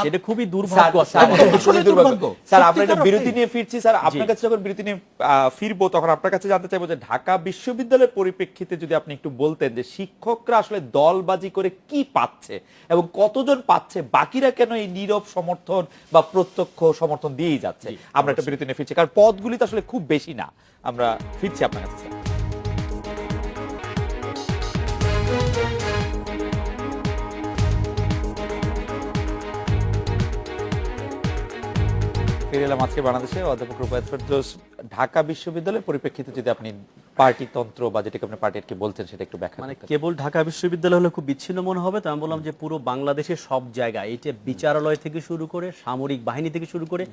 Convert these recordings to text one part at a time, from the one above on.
এটা খুবই দুর্ভাগ্য স্যার। আমরা এটা বিরতি নিয়ে ফিরছি স্যার। আপনার কাছে যখন বিরতি নিয়ে ফিরবো তখন আপনার কাছে জানতে চাইবো যে ঢাকা বিশ্ববিদ্যালয়ের পরিপ্রেক্ষিতে যদি আপনি একটু বলতেন যে শিক্ষকরা আসলে দলবাজি করে কি পাচ্ছে এবং কতজন পাচ্ছে, বাকিরা কেন এই নীরব সমর্থন বা প্রত্যক্ষ সমর্থন দিয়েই যাচ্ছে। আমরা একটা বিরতি নিয়ে ফিরছি, কারণ পদগুলি তো আসলে খুব বেশি না। আমরা ফিরছি আপনার কাছে। ফিরে এলাম আজকে বাংলাদেশে অধ্যাপক রুবায়েত ফেরদৌস। ঢাকা বিশ্ববিদ্যালয়ের পরিপ্রেক্ষিতে যদি আপনি পার্টিতন্ত্র বা যেটাকে আপনি পার্টি কি বলতেন সেটা একটু ব্যাখ্যা মানে করতেন। কেবল ঢাকা বিশ্ববিদ্যালয় হলে খুব বিচ্ছিন্ন মনে হবে, তো আমি বললাম যে পুরো বাংলাদেশের সব জায়গায় এটা বিচারালয় থেকে শুরু করে সামরিক বাহিনী থেকে শুরু করে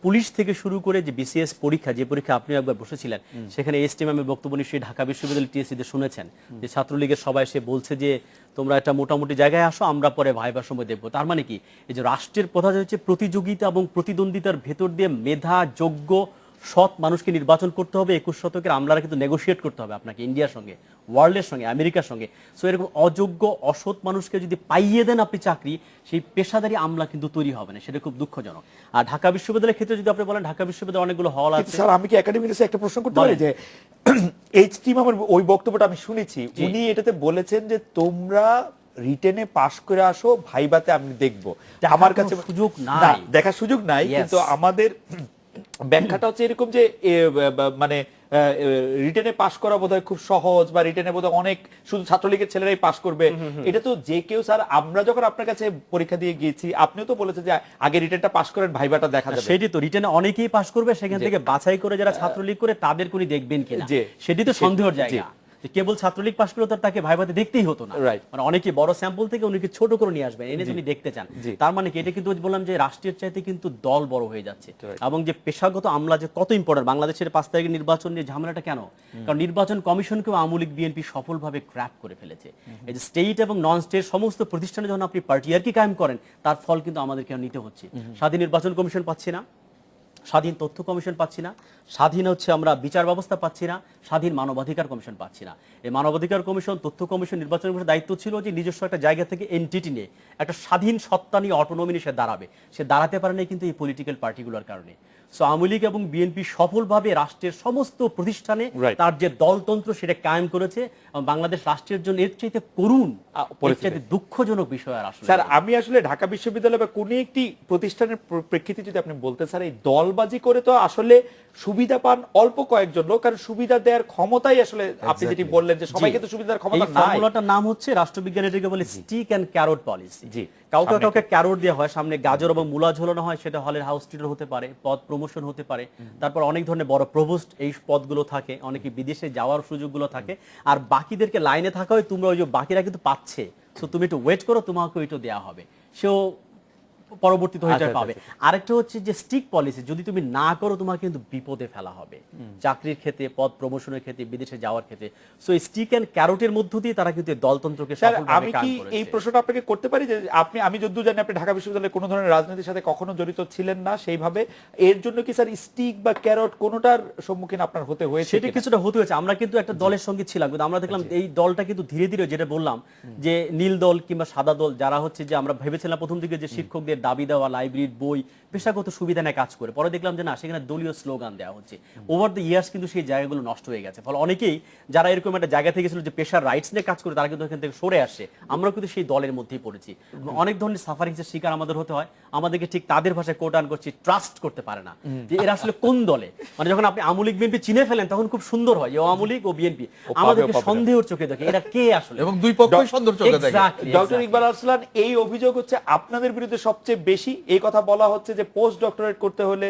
পুলিশ থেকে শুরু করে যে বিসিএস পরীক্ষা, যে পরীক্ষা আপনি একবার বসেছিলেন, সেখানে এসটি ম্যামের বক্তব্য নিশ্চয়ই ঢাকা বিশ্ববিদ্যালয় টিএসসিতে শুনেছেন যে ছাত্রলীগের সবাই সে বলছে যে তোমরা একটা মোটামুটি জায়গায় আসো, আমরা পরে ভাইবার সময় দেখবো। তার মানে কি, এই যে রাষ্ট্রের প্রথা হচ্ছে প্রতিযোগিতা এবং প্রতিদ্বন্দ্বিতার ভেতর দিয়ে মেধা যোগ্য সৎ মানুষকে নির্বাচন করতে হবে। 21 শতকের আমলারা কিন্তু নেগোশিয়েট করতে হবে আপনাকে ইন্ডিয়ার সঙ্গে, ওয়ার্ল্ডের সঙ্গে, আমেরিকার সঙ্গে। সো এরকম অযোগ্য অসৎ মানুষকে যদি পাইয়ে দেন আপনি চাকরি, সেই পেশাদারী আমলা কিন্তু তৈরি হবে না, সেটা খুব দুঃখজনক। আর ঢাকা বিশ্ববিদ্যালয়ের ক্ষেত্রে যদি আপনি বলেন, ঢাকা বিশ্ববিদ্যালয়ে অনেকগুলো হল আছে। স্যার আমি কি একাডেমিক একটা প্রশ্ন করতে পারি যে এইচটি মামের ওই বক্তব্যটা আমি শুনেছি, উনি এটাতে বলেছেন যে তোমরা রিটেনে পাশ করে আসো, ভাইবাতে আমি দেখবো। আমার কাছে সুযোগ নাই, দেখার সুযোগ নাই, কিন্তু আমাদের ব্যাখ্যাটা হচ্ছে এরকম যে মানে রিটেনে পাশ করা বোধহয় খুব সহজ, বা রিটেনে বোধহয় অনেক শুধু ছাত্রলীগের ছেলেরাই পাশ করবে। এটা তো যে কেউ, স্যার আমরা যখন আপনার কাছে পরীক্ষা দিয়ে গিয়েছি আপনিও তো বলেছেন যে আগে রিটেনটা পাশ করেন, ভাইবাটা দেখা যাবে। সেটি তো রিটেনে অনেকেই পাশ করবে, সেখান থেকে বাছাই করে যারা ছাত্রলীগ করে তাদের কোনি দেখবেন কিনা, সেটি তো সন্দেহের জায়গা। কেবল ছাত্রলীগ পাশ করে তাকে ভাইভাতে দেখতেই হতো না, মানে অনেকে বড় স্যাম্পল থেকে উনিকে ছোট করে নিয়ে আসবেন, এনে যদি দেখতে চান। তার মানে কি, এটা কিন্তু বললাম যে রাষ্ট্রের চাইতে কিন্তু দল বড় হয়ে যাচ্ছে। এবং যে পেশাগত আমলা যে কত ইম্পর্টেন্ট, বাংলাদেশের 5 তারিখের নির্বাচন নিয়ে ঝামেলাটা কেন? কারণ নির্বাচন কমিশনকেও আওয়ামী লীগ বিএনপি সফলভাবে ক্র্যাপ করে ফেলেছে। এই যে স্টেট এবং নন স্টেট সমস্ত প্রতিষ্ঠানে যখন আপনি পার্টিয়ারকি কায়েম করেন, তার ফল কিন্তু আমাদেরকে নিতে হচ্ছে। স্বাধীন নির্বাচন কমিশন পাচ্ছি না, স্বাধীন তথ্য কমিশন পাচ্ছি না, স্বাধীন আমরা বিচার ব্যবস্থা পাচ্ছি না, স্বাধীন মানবাধিকার কমিশন পাচ্ছি না। এই মানবাধিকার কমিশন, তথ্য কমিশন, নির্বাচন কমিশন দায়িত্ব ছিল যে নিজস্ব একটা জায়গা থেকে এনটিটি নিয়ে একটা স্বাধীন সত্তা নিয়ে অটোনমি নিয়ে সে দাঁড়াবে। সে দাঁড়াতে পারে না কিন্তু এই পলিটিক্যাল পার্টিগুলোর কারণে। সো আওয়ামী লীগ এবং বিএনপি সফলভাবে রাষ্ট্রের সমস্ত প্রতিষ্ঠানে তার যে দলতন্ত্র সেটা কায়েম করেছে, এবং বাংলাদেশ রাষ্ট্রের জন্য এর চাইতে করুণ, এর চাইতে দুঃখজনক বিষয় আর আসলে। স্যার আমি আসলে ঢাকা বিশ্ববিদ্যালয় বা কোনো একটি প্রতিষ্ঠানের প্রেক্ষিতে যদি আপনি বলতে, স্যার এই দলবাজি করে তো আসলে সুবিধা পান অল্প কয়েকজন লোক, কারণ সুবিধা দেওয়ার ক্ষমতাই আসলে আপনি যেটি বললেন যে সবাইকে তো সুবিধার ক্ষমতা নাই। এই ফর্মুলাটার নাম হচ্ছে রাষ্ট্রবিজ্ঞানে যেটাকে বলে স্টিক এন্ড ক্যারট পলিসি। জি, কাউকে কাউকে ক্যারট দেওয়া হয়, সামনে গাজর এবং মূলা ঝোলানো হয়, সেটা হলের হাউস টিটার হতে পারে, পদ প্রমোশন হতে পারে, তারপর অনেক ধরনের বড় প্রভোস্ট এই পদগুলো থাকে, অনেকে বিদেশে যাওয়ার সুযোগগুলো থাকে, আর বাকিদেরকে লাইনে থাকা হয়, তোমরা ওই যে বাকিরা কিন্তু পাচ্ছে, তো তুমি একটু ওয়েট করো, তোমাকে ওইটা দেওয়া হবে, সেও পরবর্তীতে হয়ে পাবে। আরেকটা হচ্ছে যে স্টিক পলিসি, যদি তুমি না করো তোমাকে কিন্তু বিপদে ফেলা হবে, চাকরির ক্ষেত্রে, পদ প্রমোশনের ক্ষেত্রে, বিদেশে যাওয়ার ক্ষেত্রে। সো স্টিক এন্ড ক্যারটের মধ্য দিয়ে তারা কিন্তু দলতন্ত্রকে আমি কি এই প্রশ্নটা আপনাকে করতে পারি যে আমি যদ্দূর জানি আপনি ঢাকা বিশ্ববিদ্যালয়ে কোনো ধরনের রাজনীতির সাথে কখনো জড়িত ছিলেন না সেইভাবে, এর জন্য কি স্যার স্টিক বা ক্যারট কোনোটার সম্মুখীন আপনার হতে হয়েছে? সেটা কিছুটা হতে হয়েছে। আমরা কিন্তু একটা দলের সঙ্গে ছিলাম, কিন্তু আমরা দেখলাম এই দলটা কিন্তু ধীরে ধীরে, যেটা বললাম যে নীল দল কিংবা সাদা দল, যারা যে আমরা ভেবেছিলাম প্রথম দিকে যে শিক্ষকদের দাবি দেওয়া লাইব্রেরির বই পেশাগত সুবিধা নেয় কাজ করে, পরে দেখলাম যে না, সেখানে দলীয় স্লোগান দেওয়া হচ্ছে। ওভার দ্য ইয়ার্স কিন্তু সেই জায়গাগুলো নষ্ট হয়ে গেছে। ফলে অনেকেই যারা এরকম একটা জায়গা থেকে ছিল যে পেশার রাইটস নিয়ে কাজ করে, তারা কিন্তু এখান থেকে সরে আসে। আমরা কিন্তু সেই দলের মধ্যেই পড়েছি। অনেক ধরনের সাফারিংসের শিকার আমাদের হতে হয়। আমাদেরকে ঠিক তাদের ভাষায় কোট আন করছি, ট্রাস্ট করতে পারে না যে এরা আসলে কোন দলে। মানে যখন আপনি আওয়ামী লীগ বিএনপি চিনে ফেলেন, তখন খুব সুন্দর হয় যে আওয়ামী লীগ ও বিএনপি, আমাদেরকে সন্দেহের চোখে দেখে, এরা কে আসলে, এবং দুই পক্ষই সন্দেহের চোখে দেখে। ডক্টর ইকবাল আরসালান, এই অভিযোগ হচ্ছে আপনাদের বিরুদ্ধে সবচেয়ে বেশি। এই কথা বলা হচ্ছে যে পোস্ট ডক্টরেট করতে হলে,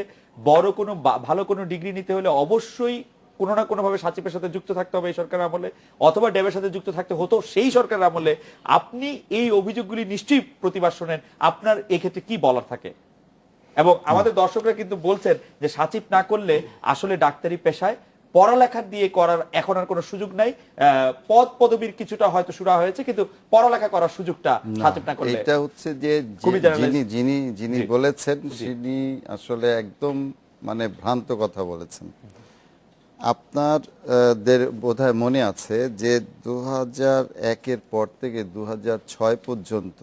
বড় কোনো ভালো কোনো ডিগ্রি নিতে হলে অবশ্যই কোনো না কোনো ভাবে সাচিপের সাথে যুক্ত থাকতে হবে এই সরকারের আমলে, অথবা ড্যাবের সাথে যুক্ত থাকতে হতো সেই সরকারের আমলে। আপনি এই অভিযোগগুলি নিশ্চয়ই প্রতিবাদ শোনেন, আপনার এক্ষেত্রে কি বলার থাকে? এবং আমাদের দর্শকরা কিন্তু বলছেন যে সাচিপ না করলে আসলে ডাক্তারি পেশায় পড়ালেখা দিয়ে করার এখন আর কোনো সুযোগ নাই। পদ পদবীর কিছুটা হয়তো শুরু হয়েছে, কিন্তু পড়ালেখা করার সুযোগটা সাচিপ না করলে। এটা হচ্ছে যে যিনি বলেছেন তিনি আসলে একদম মানে ভ্রান্ত কথা বলেছেন। আপনাদের বোধহয় মনে আছে যে 2001-এর পর থেকে 2006 পর্যন্ত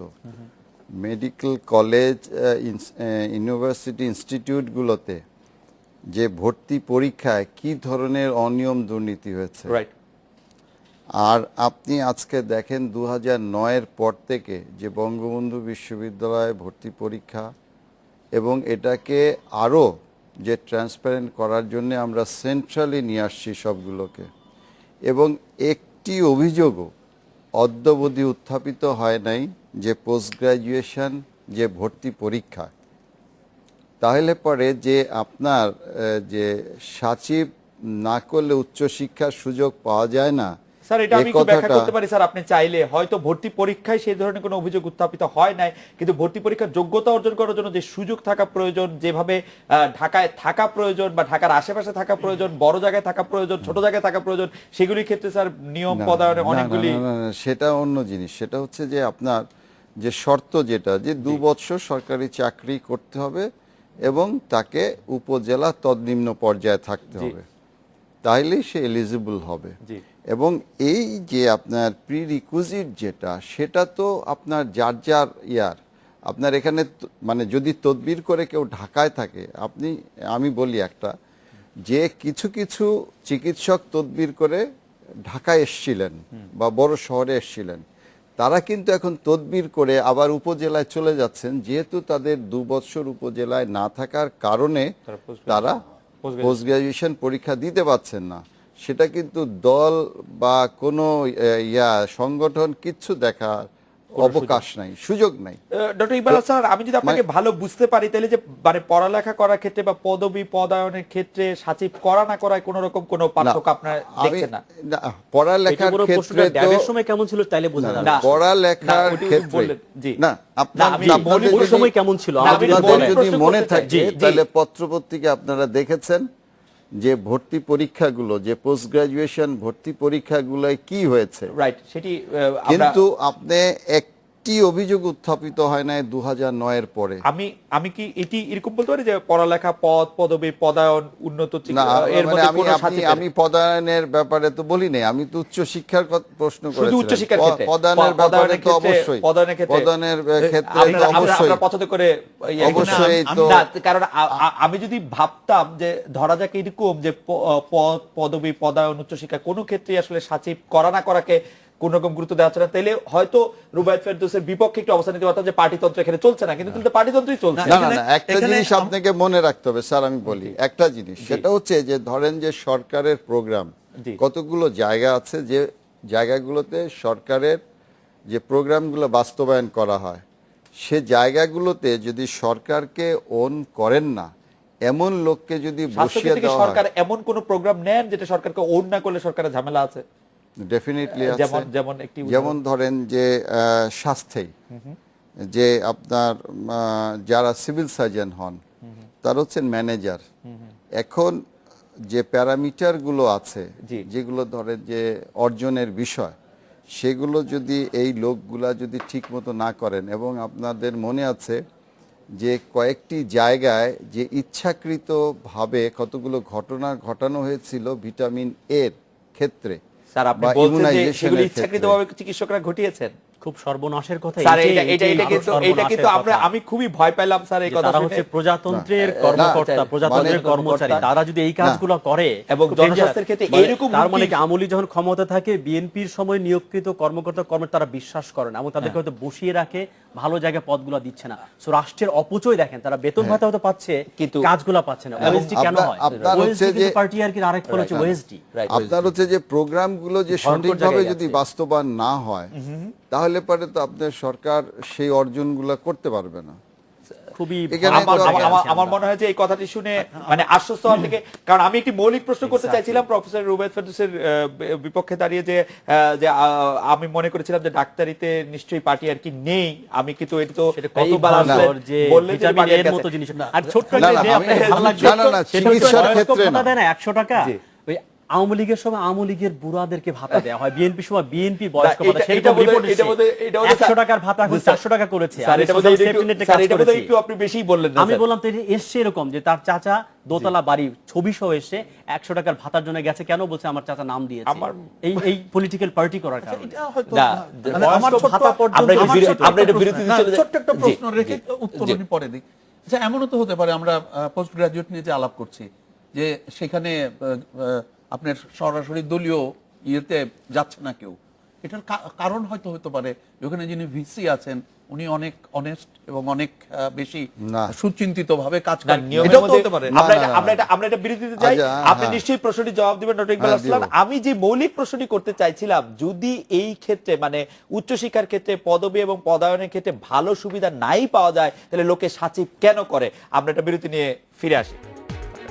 মেডিকেল কলেজ, ইউনিভার্সিটি ইনস্টিটিউটগুলোতে যে ভর্তি পরীক্ষায় কি ধরনের অনিয়ম দুর্নীতি হয়েছে। রাইট। আর আপনি আজকে দেখেন 2009-এর পর থেকে যে বঙ্গবন্ধু বিশ্ববিদ্যালয়ে ভর্তি পরীক্ষা, এবং এটাকে আরও যে ট্রান্সপারেন্ট করার জন্য আমরা সেন্ট্রালি নিয়ে আসছি সবগুলোকে, এবং একটি অভিযোগও অদ্যাবধি উত্থাপিত হয় নাই যে পোস্ট গ্রাজুয়েশন যে ভর্তি পরীক্ষা, তাহলে পরে যে আপনার যে সচিব না করলে উচ্চশিক্ষার সুযোগ পাওয়া যায় না, স্যার এটা আমি একটু ব্যাখ্যা করতে পারি স্যার, আপনি চাইলে হয়তো ভর্তি পরীক্ষায় সেই ধরনের কোনো অভিযোগ উত্থাপিত হয় নাই, কিন্তু ভর্তি পরীক্ষার যোগ্যতা অর্জন করার জন্য যে সুযোগ থাকা প্রয়োজন, যেভাবে ঢাকায় থাকা প্রয়োজন বা ঢাকার আশেপাশে থাকা প্রয়োজন, বড় জায়গায় থাকা প্রয়োজন, ছোট জায়গায় থাকা প্রয়োজন, সেগুলির ক্ষেত্রে স্যার নিয়ম পদায়নের অনেকগুলি। সেটা অন্য জিনিস। সেটা হচ্ছে যে আপনার যে শর্ত যেটা যে 2 বছর সরকারি চাকরি করতে হবে এবং তাকে উপজেলা তৎনিম্ন পর্যায়ে থাকতে হবে, তাইলেই সে এলিজিবল হবে। এবং এই যে আপনার প্রি রিকুইজিট যেটা, সেটা তো আপনার যার যার আপনার এখানে মানে যদি তদবির করে কেউ ঢাকায় থাকে, আমি বলি একটা যে কিছু কিছু চিকিৎসক তদবির করে ঢাকায় এসছিলেন বা বড় শহরে এসছিলেন, তারা কিন্তু এখন তদবির করে আবার উপজেলায় চলে যাচ্ছেন, যেহেতু তাদের 2 বছর উপজেলায় না থাকার কারণে তারা পোস্ট গ্রাজুয়েশন পরীক্ষা দিতে পারছেন না। সেটা কিন্তু দল বা কোনো সংগঠন কিচ্ছু দেখার অবকাশ নাই, সুযোগ নাই। ডক্টর ইকবাল স্যার, আমি যদি আপনাকে ভালো বুঝতে পারি, তাহলে যে মানে পড়ালেখা করার ক্ষেত্রে বা পদবি পদায়নের ক্ষেত্রে সচিব করা না করায় কোনো রকম কোনো পার্থক্য আপনারা দেখছেন না? পড়ালেখার ক্ষেত্রে তো ড্যাবের সময় কেমন ছিল তাইলে বোঝা যাবে না। পড়ালেখার ক্ষেত্রে না, আপনাদের সময় কেমন ছিল আপনাদের যদি মনে থাকে তাহলে পত্রপত্রিকা আপনারা দেখেছেন যে ভর্তি পরীক্ষাগুলো, যে পোস্ট গ্রাজুয়েশন ভর্তি পরীক্ষাগুলোয় কি হয়েছে। রাইট, সেটি কিন্তু আপনি একটি অভিযোগ উত্থাপিত হয় না 2009-এর পরে। আমি কি এটি এরকম বলতে পারি যে পড়ালেখা, পদবি পদায়ন, উন্নত এর মধ্যে কোনো আমি পদায়নের ব্যাপারে তো বলি নাই, আমি তো উচ্চ শিক্ষার প্রশ্ন করেছি। শুধু উচ্চ শিক্ষার ক্ষেত্রে পদায়নের ব্যাপারে তো অবশ্যই পদায়নের ক্ষেত্রে অবশ্যই পছন্দ করে অবশ্যই তো, কারণ আমি যদি ভাবতাম যে ধরা যাক এরকম যে পদবি পদায়ন উচ্চশিক্ষা কোনো ক্ষেত্রে আসলে সচিব করা না করাকে কোন রকম গুরুত্ব দেওয়া হচ্ছে না, তাইলে হয়তো রুবায়েত ফেরদৌসের বিপক্ষে একটু অবস্থান নিতে পারতাম যে পার্টিতন্ত্র এখানে চলছে না, কিন্তু পার্টিতন্ত্রই চলছে। না, একটা জিনিস আপনাকে মনে রাখতে হবে স্যার, আমি বলি একটা জিনিস, সেটা হচ্ছে যে ধরেন যে সরকারের প্রোগ্রাম কতগুলো জায়গা আছে, যে জায়গাগুলোতে সরকারের যে প্রোগ্রামগুলো বাস্তবায়ন করা হয়, সে জায়গাগুলোতে যদি সরকারকে ওন করেন না এমন লোককে যদি বসিয়ে দেওয়া হয়। সরকার এমন কোন প্রোগ্রাম নেন যেটা সরকারকে ওন না করলে সরকারের ঝামেলা আছে? ডেফিনেটলি আছে। যেমন ধরেন যে স্বাস্থ্যে যে আপনার যারা সিভিল সার্জন হন তারা হচ্ছেন ম্যানেজার। এখন যে প্যারামিটারগুলো আছে, যেগুলো ধরেন যে অর্জনের বিষয়, সেগুলো যদি এই লোকগুলা যদি ঠিক মতো না করেন, এবং আপনাদের মনে আছে যে কয়েকটি জায়গায় যে ইচ্ছাকৃতভাবে কতগুলো ঘটনা ঘটানো হয়েছিল ভিটামিন এর ক্ষেত্রে। স্যার আপনি বলছেন যে সেগুলো ইচ্ছাকৃতভাবে চিকিৎসকরা ঘটিয়েছেন? খুব সর্বনাশের কথা। এটা কিন্তু আমি খুবই ভয় পেলাম স্যার এই কথা শুনে। হচ্ছে প্রজাতন্ত্রের কর্মকর্তা, প্রজাতন্ত্রের কর্মচারী, তারা যদি এই কাজগুলো করে এবং জনস্বাস্থ্যের ক্ষেত্রে এইরকম, তার মানে কি আমলি যখন ক্ষমতা থাকে বিএনপির সময় নিয়োগকৃত কর্মকর্তা তারা বিশ্বাস করে না এবং তাদেরকে হয়তো বসিয়ে রাখে, ভালো জায়গায় পদগুলো দিচ্ছে না। সো রাষ্ট্রের অপচয় দেখেন, তারা বেতন ভাতা হয়তো পাচ্ছে কিন্তু কাজগুলো পাচ্ছে না। ওএসডি কেন হয়? ওএসডি কিন্তু পার্টি আর কি আরেক ফল হচ্ছে ওএসডি। আপনার হচ্ছে যে প্রোগ্রামগুলো যে সঠিকভাবে যদি বাস্তবায়ন না হয়, তাহলে পরে তো আপনার সরকার সেই অর্জনগুলো করতে পারবে না। আমার মনে হয় যে এই কথাটি শুনে মানে আশ্বস্ত হওয়ার থেকে, কারণ আমি একটি মৌলিক প্রশ্ন করতে চাইছিলাম প্রফেসর রুবায়েত ফেরদৌসের বিপক্ষে দাঁড়িয়ে, যে আমি মনে করেছিলাম যে ডাক্তারিতে নিশ্চয়ই পার্টি আর কি নেই। আমি কিন্তু এটি তো বললেন যে এর মতো জিনিস আর ছোট্ট একটা ভালো লাগবে, 100 টাকা আওয়ামী লীগের সময় আওয়ামী লীগের বুড়াদেরকে ভাতা দেওয়া হয়, বিএনপি সময় বিএনপি বয়স্ক ভাতা, এটা সেরকম বোধহয়- রিপোর্ট এটা বোধহয়- এটা বোধহয় 100 টাকার ভাতা এখন 400 টাকা করেছে। স্যার, আমি এটা বোধহয় social একটু- safety net এ স্যার, কাজ এটা বোধহয় করেছি। একটু আপনি বেশিই বললেন না, আমি স্যার। বললাম তো এটা এসছে এরকম যে তার চাচা দোতলা বাড়ি ছবি সহ এসে 100 টাকার ভাতার জন্য গেছে, কেন বলছে আমার চাচা নাম দিয়েছে এই পলিটিক্যাল পার্টি করার কারণে। এটা হয়তো না, মানে আমার বয়স্ক ছোট্ট- ভাতা পর্যন্ত আমরা একটু আমার বিরতি- ছোট্ট আমরা একটু একটা বিরতিতে প্রশ্ন- চলে যাই। ছোট্ট একটা জি, প্রশ্ন রেখে জি, উত্তর জি। আমি পরে দিই। আচ্ছা, এমনও তো হতে পারে, আমরা পোস্ট গ্রাজুয়েট নিয়ে যে আলাপ করছি, যে সেখানে আপনার সরাসরি দলীয় ইয়েতে যাচ্ছে না কেউ, এটার কারণ হয়তো হতে পারে ওখানে যিনি ভিসি আছেন উনি অনেক অনেস্ট এবং অনেক বেশি না। সুচিন্তিত ভাবে কাজ না, করেন, নিয়মের এটাও তো মধ্যে হতে পারে। আমরা না, এটা- না, আমরা এটা- আমরা এটা বিরতিতে যাই। আচ্ছা, আপনি হ্যাঁ। নিশ্চয়ই প্রশ্নটি জবাব দিবেন ডক্টর ইকবাল হ্যাঁ, আরসালান। দিব। আমি যে মৌলিক প্রশ্নটি করতে চাইছিলাম, যদি এই ক্ষেত্রে মানে উচ্চশিক্ষার ক্ষেত্রে পদবি এবং পদায়নের ক্ষেত্রে ভালো সুবিধা নাই পাওয়া যায়, তাহলে লোকে সাচিব কেন করে? আমরা একটা বিরতি নিয়ে ফিরে আসি।